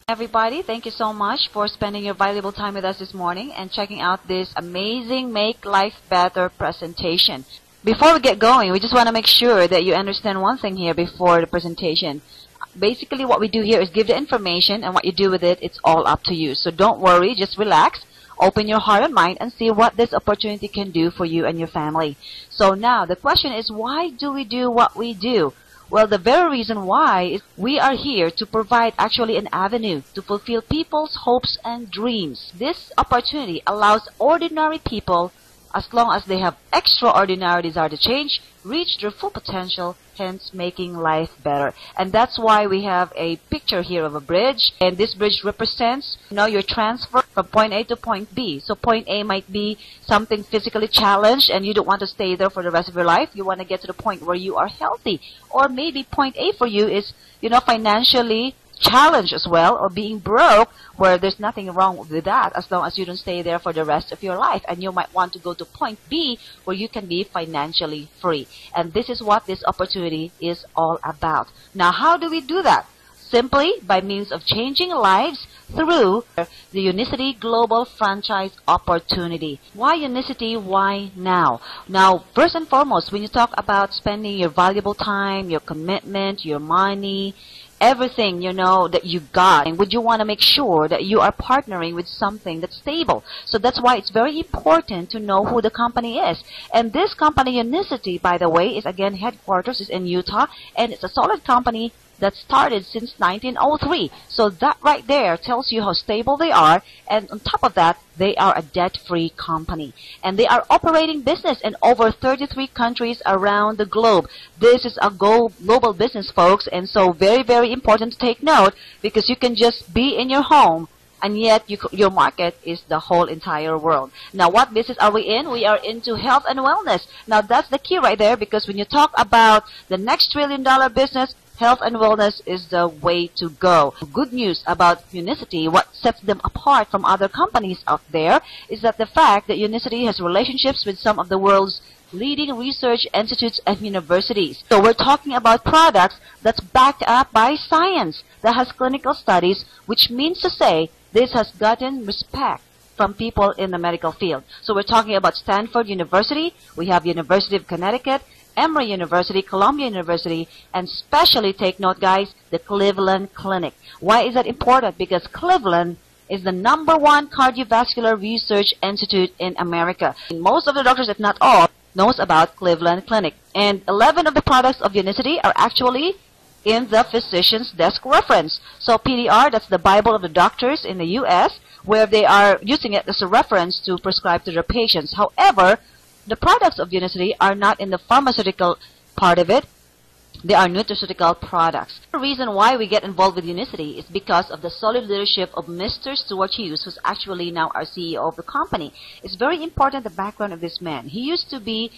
Everybody, thank you so much for spending your valuable time with us this morning and checking out this amazing Make Life Better presentation. Before we get going, we just want to make sure that you understand one thing here before the presentation. Basically, what we do here is give the information, and what you do with it, it's all up to you. So don't worry, just relax, open your heart and mind, and see what this opportunity can do for you and your family. So now, the question is, why do we do what we do? Well, the very reason why is we are here to provide actually an avenue to fulfill people's hopes and dreams. This opportunity allows ordinary people, as long as they have extraordinary desire to change, reach their full potential, hence making life better. And that's why we have a picture here of a bridge, and this bridge represents, your transfer from point A to point B. So point A might be something physically challenged and you don't want to stay there for the rest of your life. You want to get to the point where you are healthy. Or maybe point A for you is, financially challenge as well, or being broke, where there's nothing wrong with that as long as you don't stay there for the rest of your life. And you might want to go to point B where you can be financially free. And this is what this opportunity is all about. Now, how do we do that? Simply by means of changing lives through the Unicity Global Franchise Opportunity. Why Unicity? Why now? Now, first and foremost, when you talk about spending your valuable time, your commitment, your money, everything, that you got, and would you want to make sure that you are partnering with something that's stable? So that's why it's very important to know who the company is. And this company, Unicity, by the way, is again headquarters is in Utah, and it's a solid company that started since 1903. So that right there tells you how stable they are, and on top of that, they are a debt-free company. And they are operating business in over 33 countries around the globe. This is a global business, folks, and so very, very important to take note, because you can just be in your home, and yet your market is the whole entire world. Now, what business are we in? We are into health and wellness. Now, that's the key right there, because when you talk about the next trillion-dollar business, health and wellness is the way to go. Good news about Unicity, what sets them apart from other companies out there, is that the fact that Unicity has relationships with some of the world's leading research institutes and universities. So we're talking about products that's backed up by science, that has clinical studies, which means to say this has gotten respect from people in the medical field. So we're talking about Stanford University, we have University of Connecticut, Emory University, Columbia University, and especially take note, guys, the Cleveland Clinic. Why is that important? Because Cleveland is the #1 cardiovascular research institute in America. And most of the doctors, if not all, knows about Cleveland Clinic. And 11 of the products of Unicity are actually in the physician's desk reference. So PDR, that's the Bible of the doctors in the U.S., where they are using it as a reference to prescribe to their patients. However, the products of Unicity are not in the pharmaceutical part of it. They are nutraceutical products. The reason why we get involved with Unicity is because of the solid leadership of Mr. Stuart Hughes, who's actually now our CEO of the company. It's very important, the background of this man. He used to be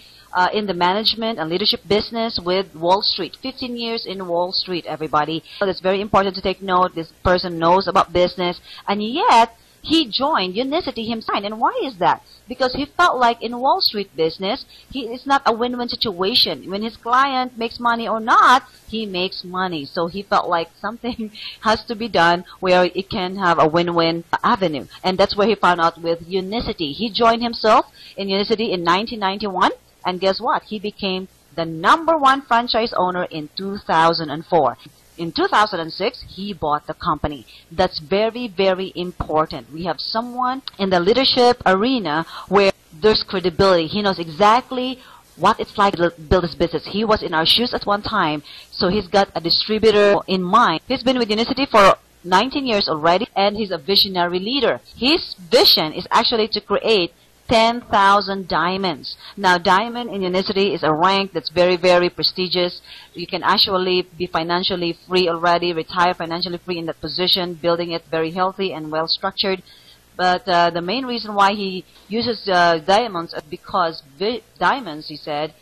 in the management and leadership business with Wall Street. 15 years in Wall Street, everybody. So it's very important to take note. This person knows about business, and yet he joined Unicity himself. And why is that? Because he felt like in Wall Street business, it's not a win-win situation. When his client makes money or not, he makes money. So he felt like something has to be done where it can have a win-win avenue. And that's where he found out with Unicity. He joined himself in Unicity in 1991. And guess what? He became the #1 franchise owner in 2004. In 2006, he bought the company. That's very, very important. We have someone in the leadership arena where there's credibility. He knows exactly what it's like to build his business. He was in our shoes at one time, so he's got a distributor in mind. He's been with Unicity for 19 years already, and he's a visionary leader. His vision is actually to create 10,000 diamonds. Now, diamond in Unicity is a rank that's very, very prestigious. You can actually be financially free already, retire financially free in that position, building it very healthy and well structured. But the main reason why he uses diamonds is because diamonds, he said,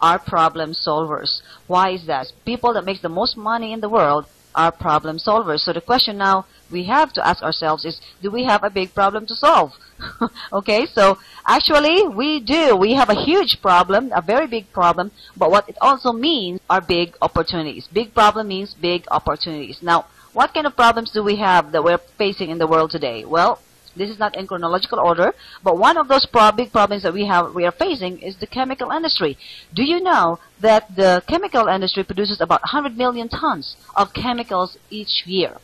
are problem solvers. Why is that? People that make the most money in the world are problem solvers. So the question now we have to ask ourselves is, do we have a big problem to solve? Okay, so actually we do. We have a huge problem, a very big problem, but what it also means are big opportunities. Big problem means big opportunities. Now, What kind of problems do we have that we're facing in the world today? Well, this is not in chronological order, but one of those big problems that we are facing is the chemical industry. Do you know that the chemical industry produces about 100 million tons of chemicals each year?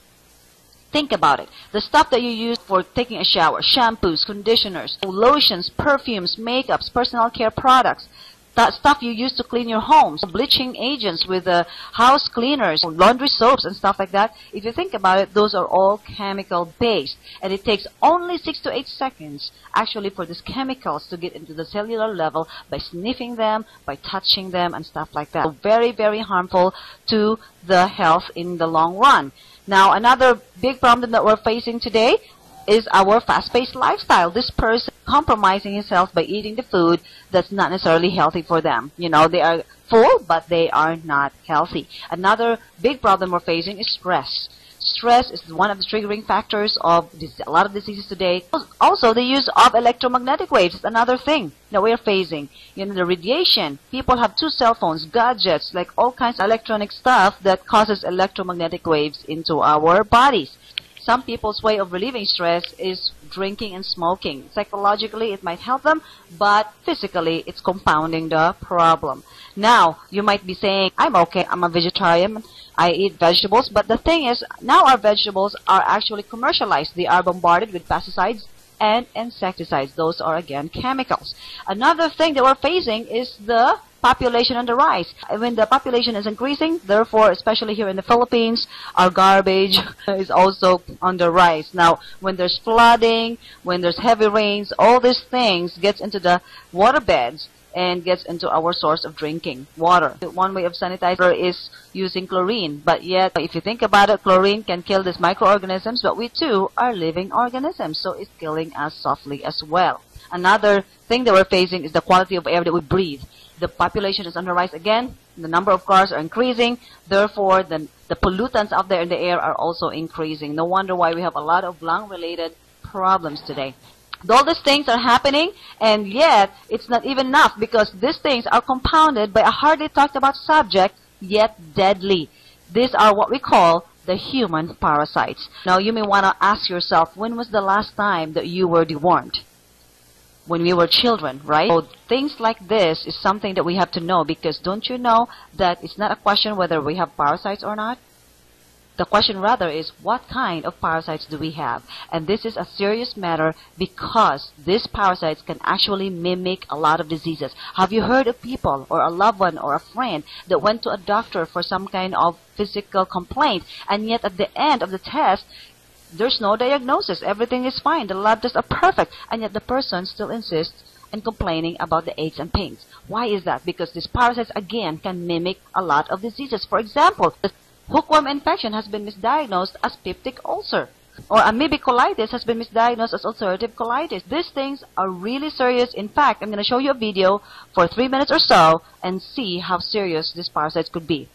Think about it. The stuff that you use for taking a shower, shampoos, conditioners, lotions, perfumes, makeups, personal care products, that stuff you use to clean your homes, bleaching agents with house cleaners, laundry soaps and stuff like that. If you think about it, those are all chemical based. And it takes only 6 to 8 seconds actually for these chemicals to get into the cellular level by sniffing them, by touching them and stuff like that. So very, very harmful to the health in the long run. Now, another big problem that we're facing today is our fast-paced lifestyle. This person compromising his health by eating the food that's not necessarily healthy for them. You know, they are full, but they are not healthy. Another big problem we're facing is stress. Stress is one of the triggering factors of a lot of diseases today. Also, the use of electromagnetic waves is another thing that we're facing. You know, the radiation. People have 2 cell phones, gadgets, like all kinds of electronic stuff that causes electromagnetic waves into our bodies. Some people's way of relieving stress is drinking and smoking. Psychologically, it might help them, but physically, it's compounding the problem. Now, you might be saying, I'm okay, I'm a vegetarian, I eat vegetables, but the thing is, now our vegetables are actually commercialized. They are bombarded with pesticides and insecticides. Those are, again, chemicals. Another thing that we're facing is the population on the rise. When the population is increasing, therefore, especially here in the Philippines, our garbage is also on the rise. Now, when there's flooding, when there's heavy rains, all these things gets into the waterbeds and gets into our source of drinking water. One way of sanitizer is using chlorine, but yet, if you think about it, chlorine can kill these microorganisms, but we too are living organisms, so it's killing us softly as well. Another thing that we're facing is the quality of air that we breathe. The population is on the rise again. The number of cars are increasing. Therefore, the pollutants out there in the air are also increasing. No wonder why we have a lot of lung-related problems today. All these things are happening, and yet it's not even enough because these things are compounded by a hardly talked about subject, yet deadly. These are what we call the human parasites. Now, you may want to ask yourself, when was the last time that you were dewormed? When we were children, right? So things like this is something that we have to know, because don't you know that it's not a question whether we have parasites or not? The question rather is, what kind of parasites do we have? And this is a serious matter because these parasites can actually mimic a lot of diseases. Have you heard of people or a loved one or a friend that went to a doctor for some kind of physical complaint, and yet at the end of the test, there's no diagnosis, everything is fine, the lab tests are perfect, and yet the person still insists in complaining about the aches and pains? Why is that? Because these parasites, again, can mimic a lot of diseases. For example, the hookworm infection has been misdiagnosed as peptic ulcer, or amoebic colitis has been misdiagnosed as ulcerative colitis. These things are really serious. In fact, I'm going to show you a video for 3 minutes or so and see how serious these parasites could be.